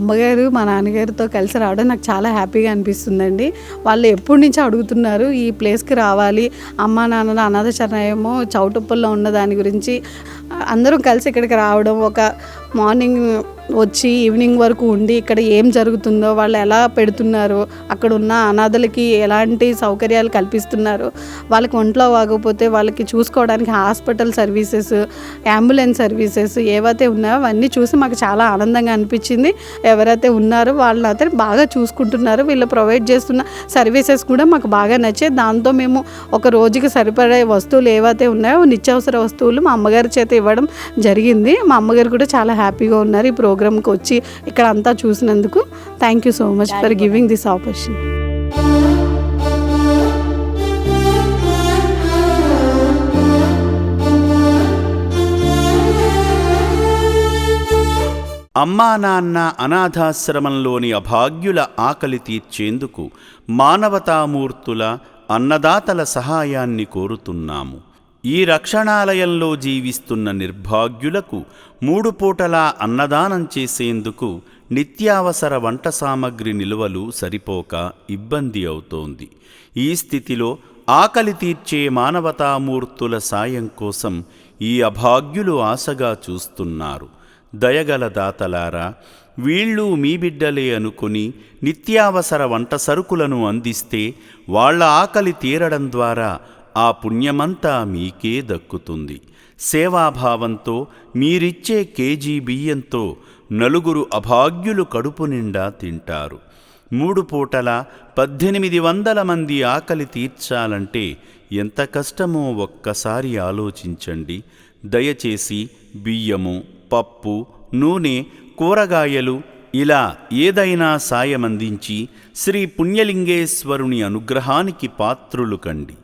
అమ్మగారు మా నాన్నగారితో కలిసి రావడం నాకు చాలా హ్యాపీగా అనిపిస్తుందండి. వాళ్ళు ఎప్పటి నుంచో అడుగుతున్నారు ఈ ప్లేస్కి రావాలి, అమ్మా నాన్నల అనాథ శరణాలయము చౌటుప్పల్లో ఉన్న దాని గురించి. అందరం కలిసి ఇక్కడికి రావడం, ఒక మార్నింగ్ వచ్చి ఈవినింగ్ వరకు ఉండి ఇక్కడ ఏం జరుగుతుందో, వాళ్ళు ఎలా పెడుతున్నారో, అక్కడ ఉన్న అనాథలకి ఎలాంటి సౌకర్యాలు కల్పిస్తున్నారు, వాళ్ళకి ఒంట్లో వాగకపోతే వాళ్ళకి చూసుకోవడానికి హాస్పిటల్ సర్వీసెస్, అంబులెన్స్ సర్వీసెస్ ఏవైతే ఉన్నాయో అవన్నీ చూసి మాకు చాలా ఆనందంగా అనిపించింది. ఎవరైతే ఉన్నారో వాళ్ళైతే బాగా చూసుకుంటున్నారు. వీళ్ళు ప్రొవైడ్ చేస్తున్న సర్వీసెస్ కూడా మాకు బాగా నచ్చాయి. దాంతో మేము ఒక రోజుకి సరిపడే వస్తువులు ఏవైతే ఉన్నాయో నిత్యావసర వస్తువులు మా అమ్మగారి చేత ఇవ్వడం జరిగింది. మా అమ్మగారు కూడా చాలా హ్యాపీగా ఉన్నారు ఈ ప్రోగ్రామ్కి వచ్చి ఇక్కడ అంతా చూసినందుకు. Thank you so much for giving this opportunity. అమ్మా నాన్న అనాథాశ్రమంలోని అభాగ్యుల ఆకలి తీర్చేందుకు మానవతామూర్తుల అన్నదాతల సహాయాన్ని కోరుతున్నాము. ఈ రక్షణాలయంలో జీవిస్తున్న నిర్భాగ్యులకు 3 పూటలా అన్నదానం చేసేందుకు నిత్యావసర వంట సామగ్రి నిల్వలు సరిపోక ఇబ్బంది అవుతోంది. ఈ స్థితిలో ఆకలి తీర్చే మానవతామూర్తుల సాయం కోసం ఈ అభాగ్యులు ఆశగా చూస్తున్నారు. దయగల దాతలారా, వీళ్ళు మీ బిడ్డలే అనుకుని నిత్యావసర వంట సరుకులను అందిస్తే వాళ్ళ ఆకలి తీరడం ద్వారా ఆ పుణ్యమంతా మీకే దక్కుతుంది. సేవాభావంతో మీరిచ్చే కేజీ బియ్యంతో 4 అభాగ్యులు కడుపు నిండా తింటారు. 3 పూటల 1800 మంది ఆకలి తీర్చాలంటే ఎంత కష్టమో ఒక్కసారి ఆలోచించండి. దయచేసి బియ్యము, పప్పు, నూనె, కూరగాయలు ఇలా ఏదైనా సాయమందించి శ్రీ పుణ్యలింగేశ్వరుని అనుగ్రహానికి పాత్రులు కండి.